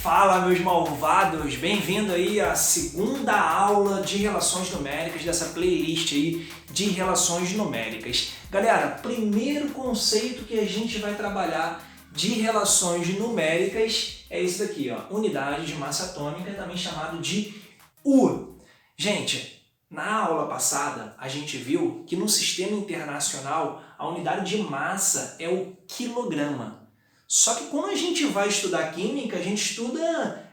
Fala, meus malvados! Bem-vindo aí à segunda aula de relações numéricas dessa playlist aí de relações numéricas. Galera, primeiro conceito que a gente vai trabalhar de relações numéricas é esse daqui, ó, unidade de massa atômica, também chamado de U. Gente, na aula passada a gente viu que no sistema internacional a unidade de massa é o quilograma. Só que quando a gente vai estudar química, a gente estuda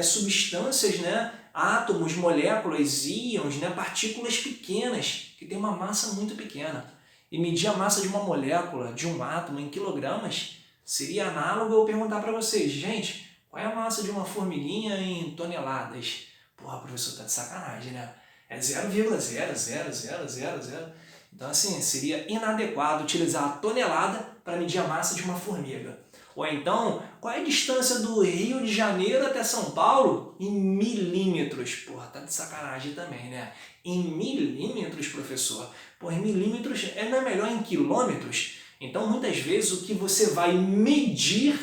substâncias, né? Átomos, moléculas, íons, né? Partículas pequenas, que tem uma massa muito pequena. E medir a massa de uma molécula, de um átomo em quilogramas, seria análogo eu perguntar para vocês, gente, qual é a massa de uma formiguinha em toneladas? Porra, professor, tá de sacanagem, né? É 0,00000. Então, assim, seria inadequado utilizar a tonelada para medir a massa de uma formiga. Ou então, qual é a distância do Rio de Janeiro até São Paulo? Em milímetros. Porra, tá de sacanagem também, né? Em milímetros, professor? Porra, em milímetros não é melhor em quilômetros? Então, muitas vezes, o que você vai medir,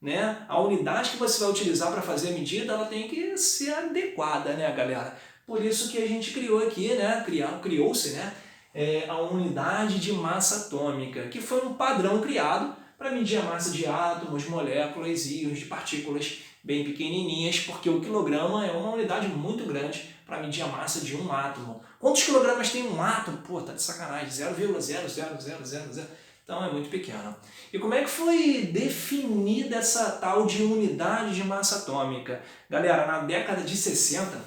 né, a unidade que você vai utilizar para fazer a medida, ela tem que ser adequada, né, galera? Por isso que a gente criou aqui, né, criou-se, né, a unidade de massa atômica, que foi um padrão criado para medir a massa de átomos, moléculas, íons, de partículas bem pequenininhas, porque o quilograma é uma unidade muito grande para medir a massa de um átomo. Quantos quilogramas tem um átomo? Pô, tá de sacanagem, 0,00000. Então é muito pequeno. E como é que foi definida essa tal de unidade de massa atômica? Galera, na década de 60,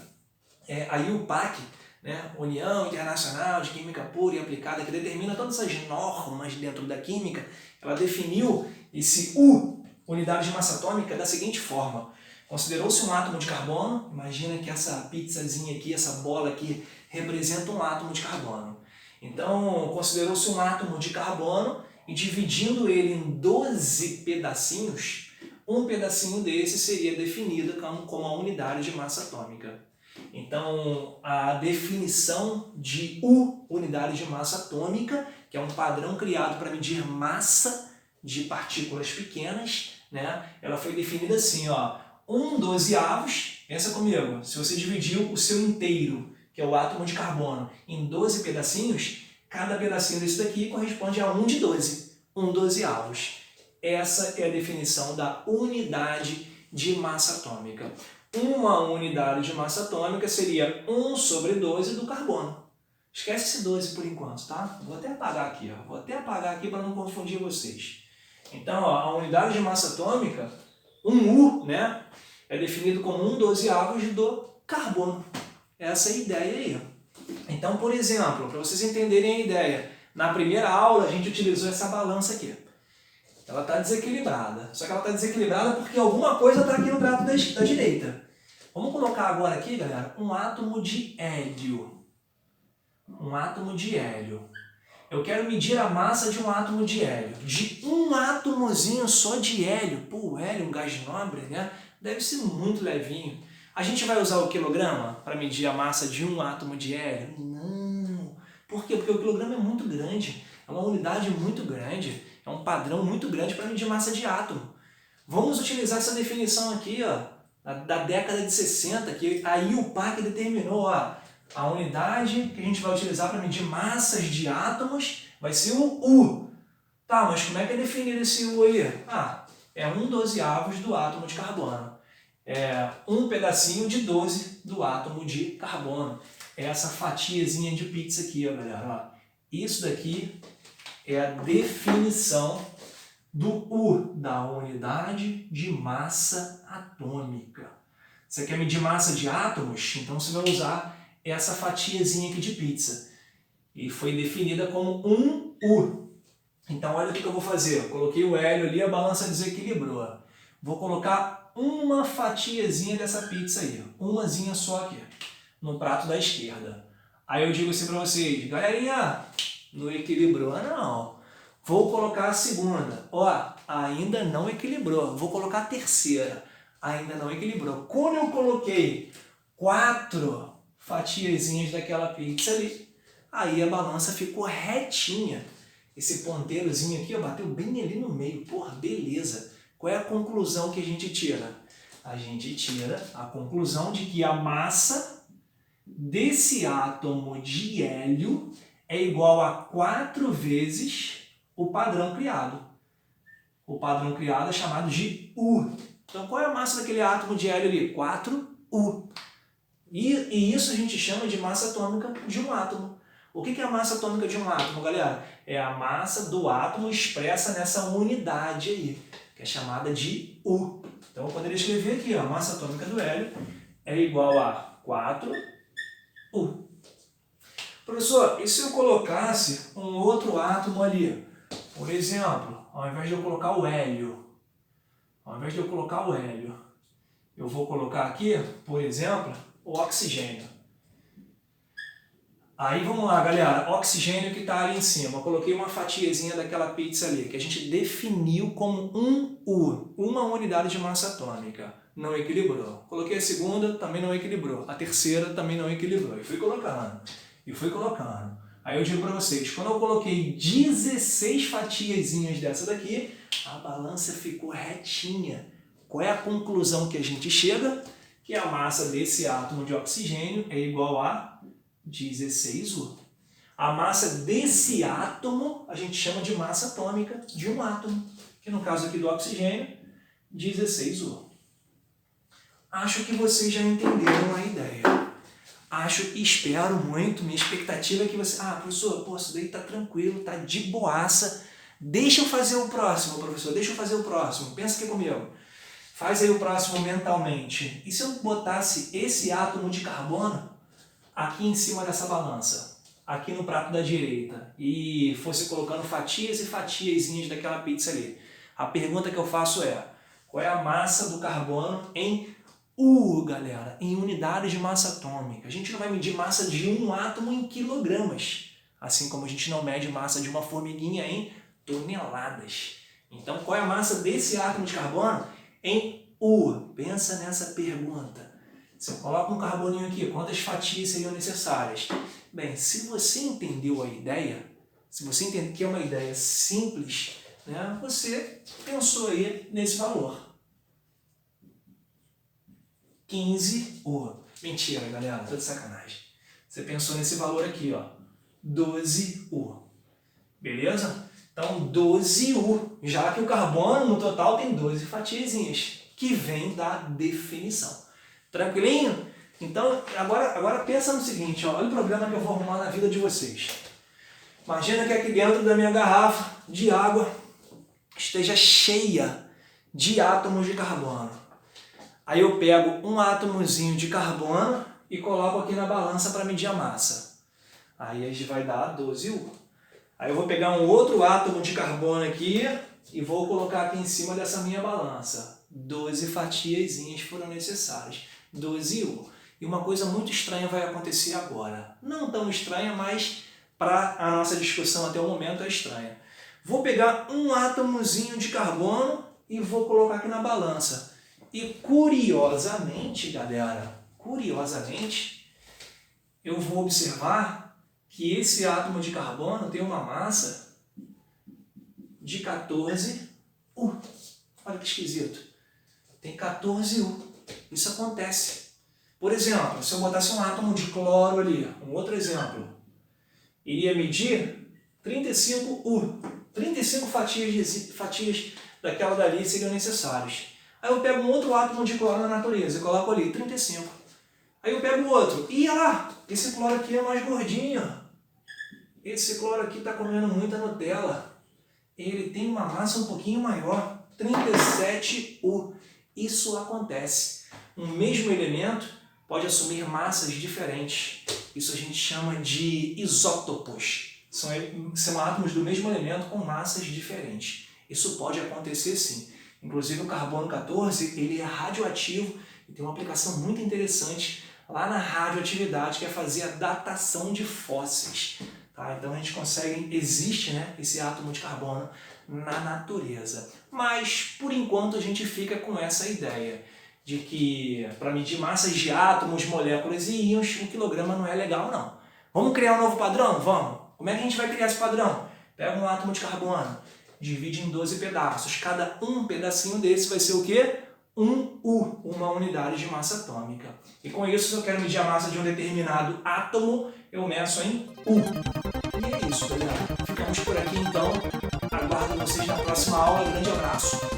a UPAC, né, União Internacional de Química Pura e Aplicada, que determina todas as normas dentro da química, ela definiu esse U, unidade de massa atômica, da seguinte forma. Considerou-se um átomo de carbono, imagina que essa pizzazinha aqui, essa bola aqui, representa um átomo de carbono. Então, considerou-se um átomo de carbono e dividindo ele em 12 pedacinhos, um pedacinho desse seria definido como a unidade de massa atômica. Então, a definição de U, unidade de massa atômica, que é um padrão criado para medir massa de partículas pequenas, né? Ela foi definida assim, ó, 1/12, pensa comigo, se você dividiu o seu inteiro, que é o átomo de carbono, em 12 pedacinhos, cada pedacinho desse daqui corresponde a 1 de 12, 1/12. Essa é a definição da unidade de massa atômica. Uma unidade de massa atômica seria 1/12 do carbono. Esquece esse 12 por enquanto, tá? Vou até apagar aqui, ó. Vou até apagar aqui para não confundir vocês. Então, ó, a unidade de massa atômica, 1U, né, é definido como 1/12 do carbono. Essa é a ideia aí. Então, por exemplo, para vocês entenderem a ideia, na primeira aula a gente utilizou essa balança aqui. Ela está desequilibrada. Só que ela está desequilibrada porque alguma coisa está aqui no prato da direita. Vamos colocar agora aqui, galera, um átomo de hélio. Um átomo de hélio. Eu quero medir a massa de um átomo de hélio. De um átomozinho só de hélio. Pô, o hélio, um gás nobre, né? Deve ser muito levinho. A gente vai usar o quilograma para medir a massa de um átomo de hélio? Não. Por quê? Porque o quilograma é muito grande. É uma unidade muito grande. É um padrão muito grande para medir massa de átomo. Vamos utilizar essa definição aqui, ó, da década de 60, que a UPAC determinou, ó, a unidade que a gente vai utilizar para medir massas de átomos vai ser o U. Tá, mas como é que é definido esse U aí? Ah, é 1/12 do átomo de carbono. É um pedacinho de 12 do átomo de carbono. É essa fatiazinha de pizza aqui, ó, galera. Ó. Isso daqui é a definição do U, da unidade de massa atômica. Você quer medir massa de átomos? Então você vai usar essa fatiazinha aqui de pizza. E foi definida como 1U. Então olha o que eu vou fazer. Eu coloquei o hélio ali, a balança desequilibrou. Vou colocar uma fatiazinha dessa pizza aí. Umazinha só aqui, no prato da esquerda. Aí eu digo assim para vocês, galerinha, não equilibrou não. Vou colocar a segunda. Ó, ainda não equilibrou. Vou colocar a terceira. Ainda não equilibrou. Quando eu coloquei 4 fatiazinhas daquela pizza ali, aí a balança ficou retinha. Esse ponteirozinho aqui, ó, bateu bem ali no meio. Porra, beleza. Qual é a conclusão que a gente tira? a gente tira a conclusão de que a massa desse átomo de hélio é igual a 4 vezes o padrão criado. O padrão criado é chamado de U. Então, qual é a massa daquele átomo de hélio ali? 4U. E isso a gente chama de massa atômica de um átomo. O que é a massa atômica de um átomo, galera? É a massa do átomo expressa nessa unidade aí, que é chamada de U. Então, eu poderia escrever aqui, ó, a massa atômica do hélio é igual a 4U. Professor, e se eu colocasse um outro átomo ali? Por exemplo, ao invés de eu colocar o hélio, eu vou colocar aqui, por exemplo, o oxigênio. Aí vamos lá, galera, oxigênio que está ali em cima. Eu coloquei uma fatiazinha daquela pizza ali, que a gente definiu como um U, uma unidade de massa atômica. Não equilibrou. Coloquei a segunda, também não equilibrou. A terceira também não equilibrou. E fui colocando. Aí eu digo para vocês, quando eu coloquei 16 fatiazinhas dessa daqui, a balança ficou retinha. Qual é a conclusão que a gente chega? Que a massa desse átomo de oxigênio é igual a 16U. A massa desse átomo a gente chama de massa atômica de um átomo, que no caso aqui do oxigênio, 16U. Acho que vocês já entenderam a ideia. Espero muito, minha expectativa é que você... professor, isso daí tá tranquilo, tá de boaça. Deixa eu fazer o próximo, professor, pensa aqui comigo. Faz aí o próximo mentalmente. E se eu botasse esse átomo de carbono aqui em cima dessa balança, aqui no prato da direita, e fosse colocando fatias e fatiazinhas daquela pizza ali? A pergunta que eu faço é, qual é a massa do carbono em U, galera, em unidades de massa atômica? A gente não vai medir massa de um átomo em quilogramas, assim como a gente não mede massa de uma formiguinha em toneladas. Então, qual é a massa desse átomo de carbono em U? Pensa nessa pergunta. Se eu coloco um carboninho aqui, quantas fatias seriam necessárias? Bem, se você entendeu a ideia, se você entende que é uma ideia simples, né, você pensou aí nesse valor. 15U. Mentira, galera, tô de sacanagem. Você pensou nesse valor aqui, ó, 12U. Beleza? Então, 12U, já que o carbono no total tem 12 fatiazinhas, que vem da definição. Tranquilinho? Então, agora pensa no seguinte, ó, olha o problema que eu vou arrumar na vida de vocês. Imagina que aqui dentro da minha garrafa de água esteja cheia de átomos de carbono. Aí eu pego um átomozinho de carbono e coloco aqui na balança para medir a massa. Aí a gente vai dar 12U. Aí eu vou pegar um outro átomo de carbono aqui e vou colocar aqui em cima dessa minha balança. 12 fatiazinhas foram necessárias. 12U. E uma coisa muito estranha vai acontecer agora. Não tão estranha, mas para a nossa discussão até o momento é estranha. Vou pegar um átomozinho de carbono e vou colocar aqui na balança. E curiosamente, galera, eu vou observar que esse átomo de carbono tem uma massa de 14U. Olha que esquisito. Tem 14U. Isso acontece. Por exemplo, se eu botasse um átomo de cloro ali, um outro exemplo, iria medir 35U. 35 fatias daquela dali seriam necessárias. Aí eu pego um outro átomo de cloro na natureza e coloco ali, 35. Aí eu pego outro. E olha lá, esse cloro aqui é mais gordinho. Esse cloro aqui está comendo muita Nutella. Ele tem uma massa um pouquinho maior, 37U. Isso acontece. Um mesmo elemento pode assumir massas diferentes. Isso a gente chama de isótopos. São átomos do mesmo elemento com massas diferentes. Isso pode acontecer sim. Inclusive o carbono 14, ele é radioativo e tem uma aplicação muito interessante lá na radioatividade, que é fazer a datação de fósseis. Tá? Então a gente consegue, existe, né, esse átomo de carbono na natureza. Mas, por enquanto, a gente fica com essa ideia de que para medir massas de átomos, moléculas e íons, 1 quilograma não é legal, não. Vamos criar um novo padrão? Vamos! Como é que a gente vai criar esse padrão? Pega um átomo de carbono, divide em 12 pedaços. Cada um pedacinho desse vai ser o quê? 1U, uma unidade de massa atômica. E com isso, se eu quero medir a massa de um determinado átomo, eu meço em U. E é isso, galera. Ficamos por aqui então. Aguardo vocês na próxima aula. Grande abraço.